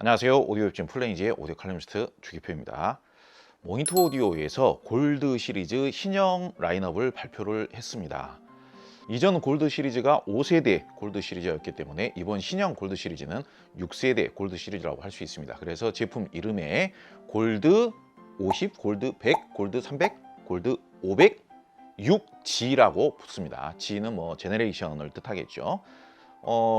안녕하세요. 오디오 웹진 플레인즈의 오디오 칼럼니스트 주기표입니다. 모니터 오디오에서 골드 시리즈 신형 라인업을 발표를 했습니다. 이전 골드 시리즈가 5세대 골드 시리즈였기 때문에 이번 신형 골드 시리즈는 6세대 골드 시리즈라고 할 수 있습니다. 그래서 제품 이름에 골드 50, 골드 100, 골드 300, 골드 500, 6G라고 붙습니다. G는 뭐 제네레이션을 뜻하겠죠.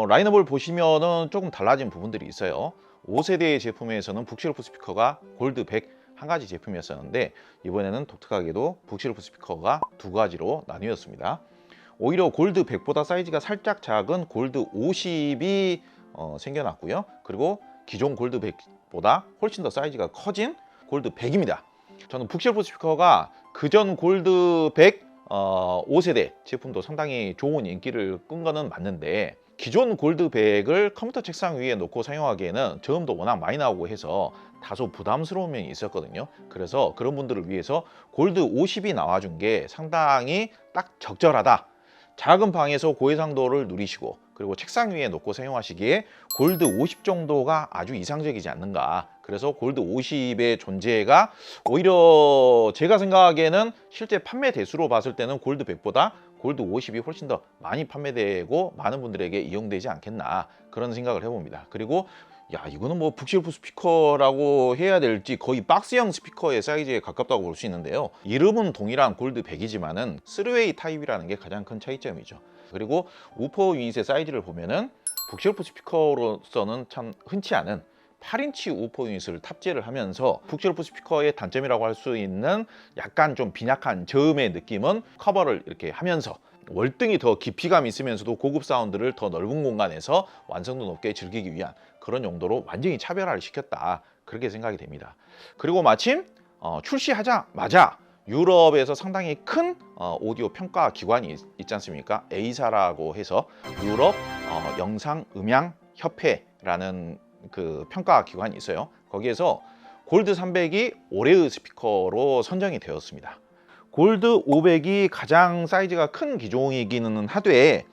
라인업을 보시면은 조금 달라진 부분들이 있어요. 5세대 제품에서는 북실로프 스피커가 골드 100 한 가지 제품이었었는데 이번에는 독특하게도 북실로프 스피커가 두 가지로 나뉘었습니다. 오히려 골드 100보다 사이즈가 살짝 작은 골드 50이 생겨났고요. 그리고 기존 골드 100보다 훨씬 더 사이즈가 커진 골드 100입니다. 저는 북실로프 스피커가 그전 골드 100 5세대 제품도 상당히 좋은 인기를 끈 거는 맞는데 기존 골드 100을 컴퓨터 책상 위에 놓고 사용하기에는 저음도 워낙 많이 나오고 해서 다소 부담스러운 면이 있었거든요. 그래서 그런 분들을 위해서 골드 50이 나와준 게 상당히 딱 적절하다. 작은 방에서 고해상도를 누리시고 그리고 책상 위에 놓고 사용하시기에 골드 50 정도가 아주 이상적이지 않는가. 그래서 골드 50의 존재가 오히려 제가 생각하기에는 실제 판매 대수로 봤을 때는 골드 100보다 골드 50이 훨씬 더 많이 판매되고 많은 분들에게 이용되지 않겠나 그런 생각을 해봅니다. 그리고 야, 이거는 뭐 북실로프 스피커라고 해야 될지 거의 박스형 스피커의 사이즈에 가깝다고 볼 수 있는데요. 이름은 동일한 골드 100이지만은 3웨이 타입이라는 게 가장 큰 차이점이죠. 그리고 우퍼 유닛의 사이즈를 보면은 북실로프 스피커로서는 참 흔치 않은 8인치 우퍼 유닛을 탑재를 하면서 북실로프 스피커의 단점이라고 할 수 있는 약간 좀 빈약한 저음의 느낌은 커버를 이렇게 하면서 월등히 더 깊이감 있으면서도 고급 사운드를 더 넓은 공간에서 완성도 높게 즐기기 위한 그런 용도로 완전히 차별화를 시켰다. 그렇게 생각이 됩니다. 그리고 마침 출시하자마자 유럽에서 상당히 큰 오디오 평가 기관이 있지 않습니까? A사라고 해서 유럽 영상 음향 협회라는 그 평가 기관이 있어요. 거기에서 골드 300이 올해의 스피커로 선정이 되었습니다. 골드 500이 가장 사이즈가 큰 기종이기는 하되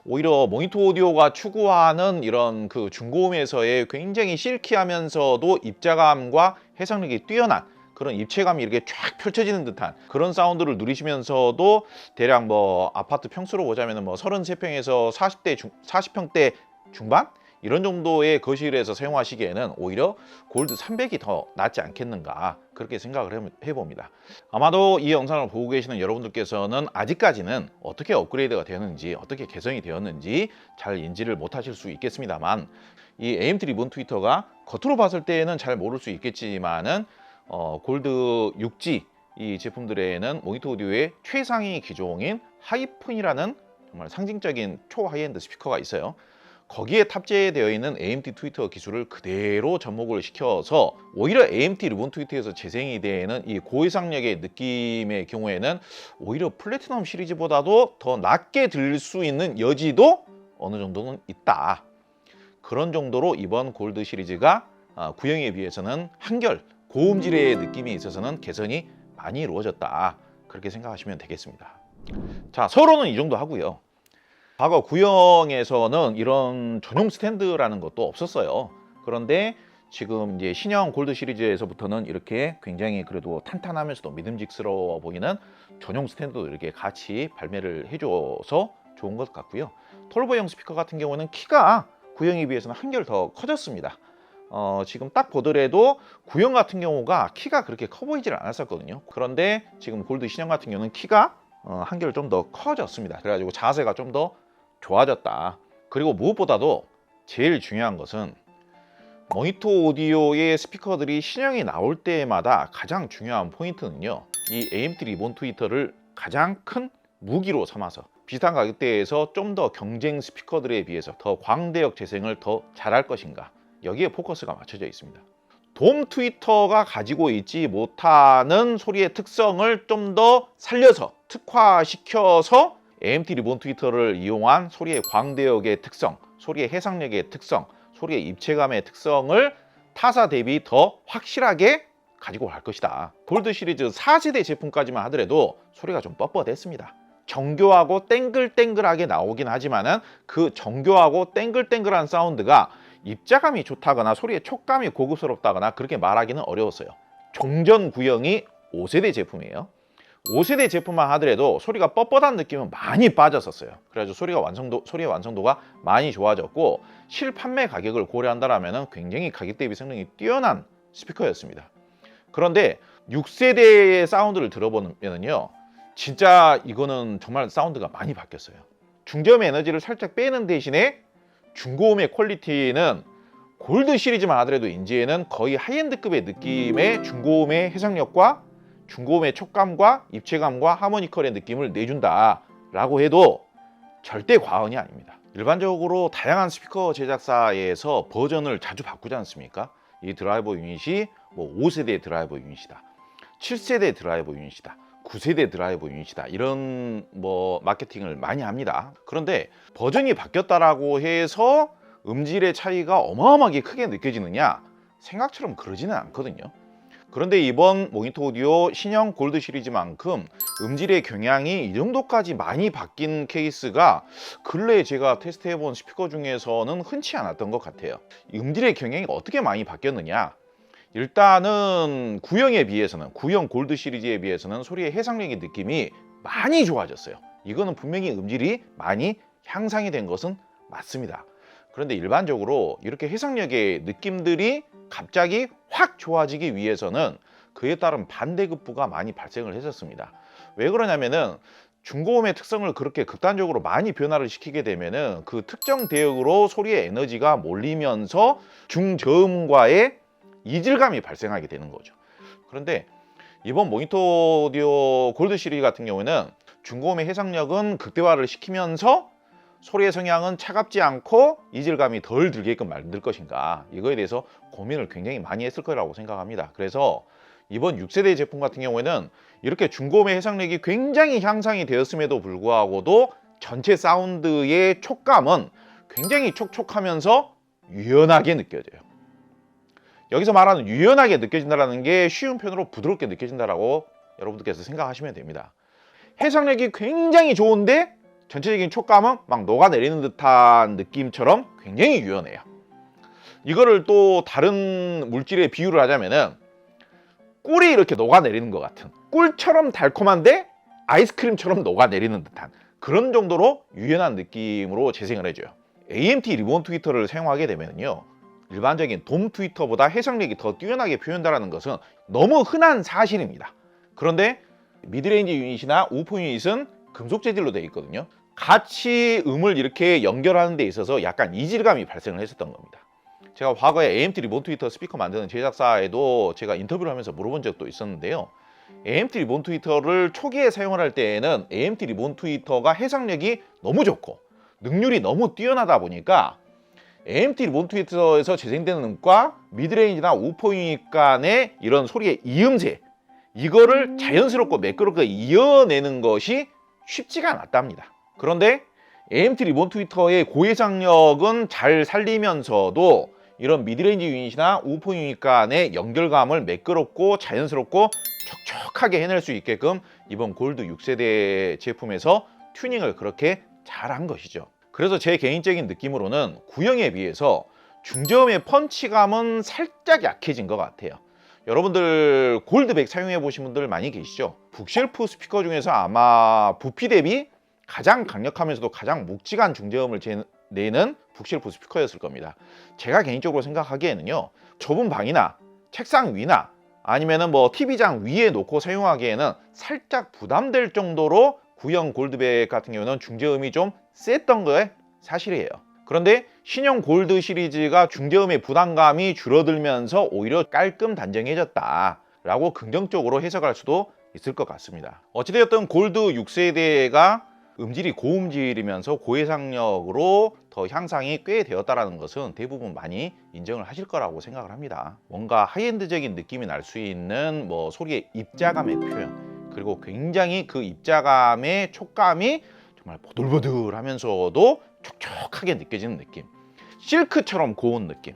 오히려 모니터 오디오가 추구하는 이런 그 중고음에서의 굉장히 실키하면서도 입자감과 해상력이 뛰어난 그런 입체감이 이렇게 쫙 펼쳐지는 듯한 그런 사운드를 누리시면서도 대략 뭐 아파트 평수로 보자면 뭐 33평에서 40평대 중반? 이런 정도의 거실에서 사용하시기에는 오히려 골드 300이 더 낫지 않겠는가 그렇게 생각을 해봅니다. 아마도 이 영상을 보고 계시는 여러분들께서는 아직까지는 어떻게 업그레이드가 되었는지 어떻게 개선이 되었는지 잘 인지를 못하실 수 있겠습니다만 이 AMT 리본 트위터가 겉으로 봤을 때는 잘 모를 수 있겠지만은 골드 6G 이 제품들에는 모니터 오디오의 최상위 기종인 하이픈이라는 정말 상징적인 초 하이엔드 스피커가 있어요. 거기에 탑재되어 있는 AMT 트위터 기술을 그대로 접목을 시켜서 오히려 AMT 리본 트위터에서 재생이 되는 이 고해상력의 느낌의 경우에는 오히려 플래티넘 시리즈보다도 더 낮게 들릴 수 있는 여지도 어느 정도는 있다. 그런 정도로 이번 골드 시리즈가 구형에 비해서는 한결 고음질의 느낌이 있어서는 개선이 많이 이루어졌다. 그렇게 생각하시면 되겠습니다. 자, 서로는 이 정도 하고요. 과거 구형에서는 이런 전용 스탠드라는 것도 없었어요. 그런데 지금 이제 신형 골드 시리즈에서부터는 이렇게 굉장히 그래도 탄탄하면서도 믿음직스러워 보이는 전용 스탠드도 이렇게 같이 발매를 해줘서 좋은 것 같고요. 톨보형 스피커 같은 경우는 키가 구형에 비해서는 한결 더 커졌습니다. 지금 딱 보더라도 구형 같은 경우가 키가 그렇게 커 보이질 않았었거든요. 그런데 지금 골드 신형 같은 경우는 키가 한결 좀 더 커졌습니다. 그래가지고 자세가 좀 더 좋아졌다. 그리고 무엇보다도 제일 중요한 것은 모니터 오디오의 스피커들이 신형이 나올 때마다 가장 중요한 포인트는요. 이 AMT 리본 트위터를 가장 큰 무기로 삼아서 비슷한 가격대에서 좀 더 경쟁 스피커들에 비해서 더 광대역 재생을 더 잘할 것인가 여기에 포커스가 맞춰져 있습니다. 돔 트위터가 가지고 있지 못하는 소리의 특성을 좀 더 살려서 특화시켜서 AMT 리본 트위터를 이용한 소리의 광대역의 특성, 소리의 해상력의 특성, 소리의 입체감의 특성을 타사 대비 더 확실하게 가지고 갈 것이다. 골드 시리즈 4세대 제품까지만 하더라도 소리가 좀 뻣뻣했습니다. 정교하고 땡글땡글하게 나오긴 하지만은 그 정교하고 땡글땡글한 사운드가 입자감이 좋다거나 소리의 촉감이 고급스럽다거나 그렇게 말하기는 어려웠어요. 종전 구형이 5세대 제품이에요. 5세대 제품만 하더라도 소리가 뻣뻣한 느낌은 많이 빠졌었어요. 그래가지고 소리의 완성도가 많이 좋아졌고, 실판매 가격을 고려한다라면 굉장히 가격 대비 성능이 뛰어난 스피커였습니다. 그런데 6세대의 사운드를 들어보면요, 진짜 이거는 정말 사운드가 많이 바뀌었어요. 중저음 에너지를 살짝 빼는 대신에 중고음의 퀄리티는 골드 시리즈만 하더라도 이제는 거의 하이엔드급의 느낌의 중고음의 해상력과 중고음의 촉감과 입체감과 하모니컬의 느낌을 내준다라고 해도 절대 과언이 아닙니다. 일반적으로 다양한 스피커 제작사에서 버전을 자주 바꾸지 않습니까? 이 드라이버 유닛이 뭐 5세대 드라이버 유닛이다, 7세대 드라이버 유닛이다, 9세대 드라이버 유닛이다, 이런 뭐 마케팅을 많이 합니다. 그런데 버전이 바뀌었다라고 해서 음질의 차이가 어마어마하게 크게 느껴지느냐? 생각처럼 그러지는 않거든요. 그런데 이번 모니터 오디오 신형 골드 시리즈만큼 음질의 경향이 이 정도까지 많이 바뀐 케이스가 근래에 제가 테스트해본 스피커 중에서는 흔치 않았던 것 같아요. 음질의 경향이 어떻게 많이 바뀌었느냐? 일단은 구형 골드 시리즈에 비해서는 소리의 해상력의 느낌이 많이 좋아졌어요. 이거는 분명히 음질이 많이 향상이 된 것은 맞습니다. 그런데 일반적으로 이렇게 해상력의 느낌들이 갑자기 확 좋아지기 위해서는 그에 따른 반대급부가 많이 발생을 했었습니다. 왜 그러냐면은 중고음의 특성을 그렇게 극단적으로 많이 변화를 시키게 되면은 그 특정 대역으로 소리의 에너지가 몰리면서 중저음과의 이질감이 발생하게 되는 거죠. 그런데 이번 모니터 오디오 골드 시리즈 같은 경우에는 중고음의 해상력은 극대화를 시키면서 소리의 성향은 차갑지 않고 이질감이 덜 들게끔 만들 것인가, 이거에 대해서 고민을 굉장히 많이 했을 거라고 생각합니다. 그래서 이번 6세대 제품 같은 경우에는 이렇게 중고음의 해상력이 굉장히 향상이 되었음에도 불구하고도 전체 사운드의 촉감은 굉장히 촉촉하면서 유연하게 느껴져요. 여기서 말하는 유연하게 느껴진다는 게 쉬운 표현으로 부드럽게 느껴진다라고 여러분들께서 생각하시면 됩니다. 해상력이 굉장히 좋은데 전체적인 촉감은 막 녹아내리는 듯한 느낌처럼 굉장히 유연해요. 이거를 또 다른 물질에 비유를 하자면은 꿀이 이렇게 녹아내리는 것 같은, 꿀처럼 달콤한데 아이스크림처럼 녹아내리는 듯한 그런 정도로 유연한 느낌으로 재생을 해줘요. AMT 리본 트위터를 사용하게 되면요, 일반적인 돔 트위터보다 해상력이 더 뛰어나게 표현된다는 것은 너무 흔한 사실입니다. 그런데 미드레인지 유닛이나 우포 유닛은 금속 재질로 되어 있거든요. 같이 음을 이렇게 연결하는 데 있어서 약간 이질감이 발생을 했었던 겁니다. 제가 과거에 AMT 리본 트위터 스피커 만드는 제작사에도 제가 인터뷰를 하면서 물어본 적도 있었는데요. AMT 리본 트위터를 초기에 사용을 할 때에는 AMT 리본 트위터가 해상력이 너무 좋고 능률이 너무 뛰어나다 보니까 AMT 리본 트위터에서 재생되는 음과 미드레인지나 우포 유닛 간의 이런 소리의 이음새, 이거를 자연스럽고 매끄럽게 이어내는 것이 쉽지가 않았답니다. 그런데 AMT 리본 트위터의 고해상력은 잘 살리면서도 이런 미드레인지 유닛이나 우포 유닛 간의 연결감을 매끄럽고 자연스럽고 촉촉하게 해낼 수 있게끔 이번 골드 6세대 제품에서 튜닝을 그렇게 잘한 것이죠. 그래서 제 개인적인 느낌으로는 구형에 비해서 중저음의 펀치감은 살짝 약해진 것 같아요. 여러분들 골드백 사용해 보신 분들 많이 계시죠? 북쉘프 스피커 중에서 아마 부피 대비 가장 강력하면서도 가장 묵직한 중저음을 내는 북쉘프 스피커였을 겁니다. 제가 개인적으로 생각하기에는요, 좁은 방이나 책상 위나 아니면은 뭐 TV장 위에 놓고 사용하기에는 살짝 부담될 정도로 구형 골드백 같은 경우는 중저음이 좀 셌던 게 사실이에요. 그런데 신형 골드 시리즈가 중저음의 부담감이 줄어들면서 오히려 깔끔 단정해졌다라고 긍정적으로 해석할 수도 있을 것 같습니다. 어찌되었든 골드 6세대가 음질이 고음질이면서 고해상력으로 더 향상이 꽤 되었다는 것은 대부분 많이 인정을 하실 거라고 생각을 합니다. 뭔가 하이엔드적인 느낌이 날 수 있는 뭐 소리의 입자감의 표현, 그리고 굉장히 그 입자감의 촉감이 정말 보들보들하면서도 촉촉하게 느껴지는 느낌, 실크처럼 고운 느낌,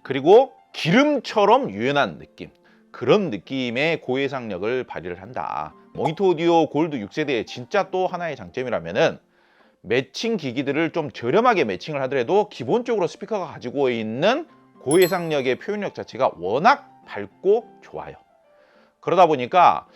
그리고 기름처럼 유연한 느낌, 그런 느낌의 고해상력을 발휘를 한다. 모니터 오디오 골드 6세대의 진짜 또 하나의 장점이라면은 매칭 기기들을 좀 저렴하게 매칭을 하더라도 기본적으로 스피커가 가지고 있는 고해상력의 표현력 자체가 워낙 밝고 좋아요. 그러다 보니까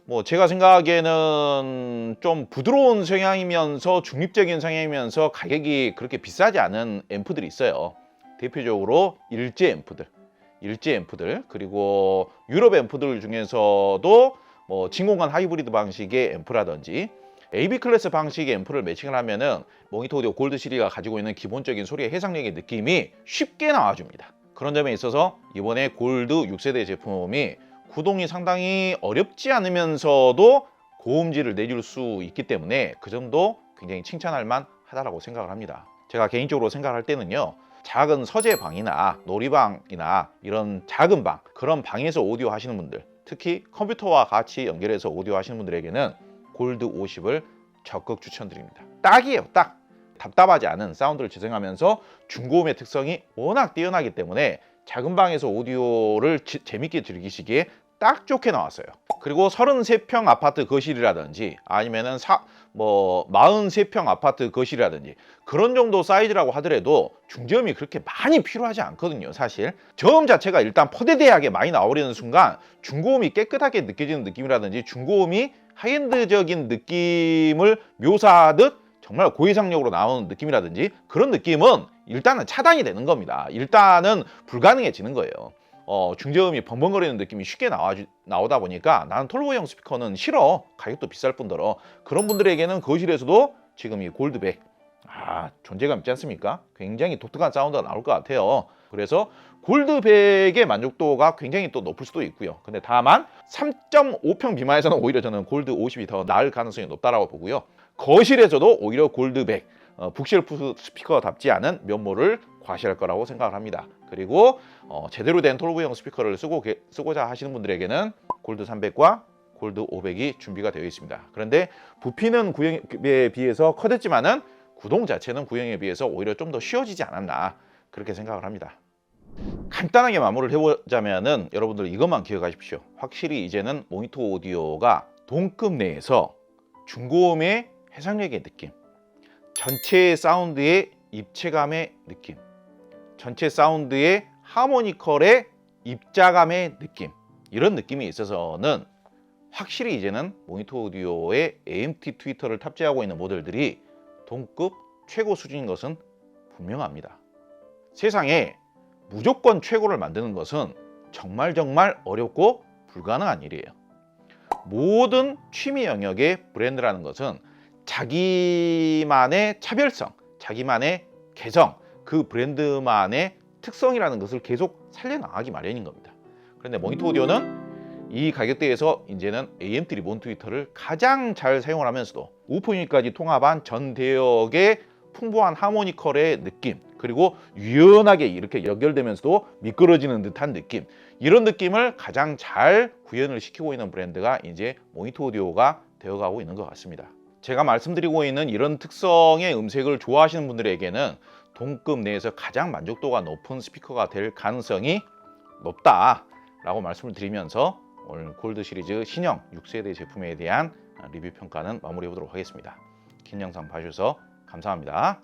뭐 제가 생각하기에는 좀 부드러운 성향이면서 중립적인 성향이면서 가격이 그렇게 비싸지 않은 앰프들이 있어요. 대표적으로 일제 앰프들 그리고 유럽 앰프들 중에서도 뭐 진공관 하이브리드 방식의 앰프라든지 AB 클래스 방식의 앰프를 매칭을 하면은 모니터 오디오 골드 시리즈가 가지고 있는 기본적인 소리의 해상력의 느낌이 쉽게 나와줍니다. 그런 점에 있어서 이번에 골드 6세대 제품이 구동이 상당히 어렵지 않으면서도 고음질을 내줄 수 있기 때문에 그 점도 굉장히 칭찬할 만하다라고 생각을 합니다. 제가 개인적으로 생각할 때는요, 작은 서재방이나 놀이방이나 이런 작은 방, 그런 방에서 오디오 하시는 분들, 특히 컴퓨터와 같이 연결해서 오디오 하시는 분들에게는 골드 50을 적극 추천드립니다. 딱이에요, 딱. 답답하지 않은 사운드를 재생하면서 중고음의 특성이 워낙 뛰어나기 때문에 작은 방에서 오디오를 재밌게 즐기시기에 딱 좋게 나왔어요. 그리고 33평 아파트 거실이라든지 아니면은 43평 아파트 거실이라든지 그런 정도 사이즈라고 하더라도 중저음이 그렇게 많이 필요하지 않거든요. 사실 저음 자체가 일단 포대대하게 많이 나오려는 순간 중고음이 깨끗하게 느껴지는 느낌이라든지 중고음이 하이엔드적인 느낌을 묘사하듯 정말 고해상력으로 나오는 느낌이라든지 그런 느낌은 일단은 차단이 되는 겁니다. 일단은 불가능해지는 거예요. 중저음이 벙벙거리는 느낌이 쉽게 나오다 보니까 나는 톨보형 스피커는 싫어. 가격도 비쌀 뿐더러 그런 분들에게는 거실에서도 지금 이 골드백 존재감 있지 않습니까? 굉장히 독특한 사운드가 나올 것 같아요. 그래서 골드백의 만족도가 굉장히 또 높을 수도 있고요. 근데 다만 3.5평 미만에서는 오히려 저는 골드 50이 더 나을 가능성이 높다라고 보고요. 거실에서도 오히려 골드백 북쉘프 스피커답지 않은 면모를 과시할 거라고 생각을 합니다. 그리고 제대로 된 톨보형 스피커를 쓰고자 하시는 분들에게는 골드 300과 골드 500이 준비가 되어 있습니다. 그런데 부피는 구형에 비해서 커졌지만은 구동 자체는 구형에 비해서 오히려 좀 더 쉬워지지 않았나 그렇게 생각을 합니다. 간단하게 마무리를 해보자면은 여러분들 이것만 기억하십시오. 확실히 이제는 모니터 오디오가 동급 내에서 중고음의 해상력의 느낌, 전체 사운드의 입체감의 느낌, 전체 사운드의 하모니컬의 입자감의 느낌, 이런 느낌이 있어서는 확실히 이제는 모니터 오디오의 AMT 트위터를 탑재하고 있는 모델들이 동급 최고 수준인 것은 분명합니다. 세상에 무조건 최고를 만드는 것은 정말 어렵고 불가능한 일이에요. 모든 취미 영역의 브랜드라는 것은 자기만의 차별성, 자기만의 개성, 그 브랜드만의 특성이라는 것을 계속 살려나가기 마련인 겁니다. 그런데 모니터 오디오는 이 가격대에서 이제는 AM3 리본 트위터를 가장 잘 사용을 하면서도 우퍼유닛까지 통합한 전 대역의 풍부한 하모니컬의 느낌, 그리고 유연하게 이렇게 연결되면서도 미끄러지는 듯한 느낌, 이런 느낌을 가장 잘 구현을 시키고 있는 브랜드가 이제 모니터 오디오가 되어가고 있는 것 같습니다. 제가 말씀드리고 있는 이런 특성의 음색을 좋아하시는 분들에게는 동급 내에서 가장 만족도가 높은 스피커가 될 가능성이 높다라고 말씀을 드리면서 오늘 골드 시리즈 신형 6세대 제품에 대한 리뷰 평가는 마무리해 보도록 하겠습니다. 긴 영상 봐주셔서 감사합니다.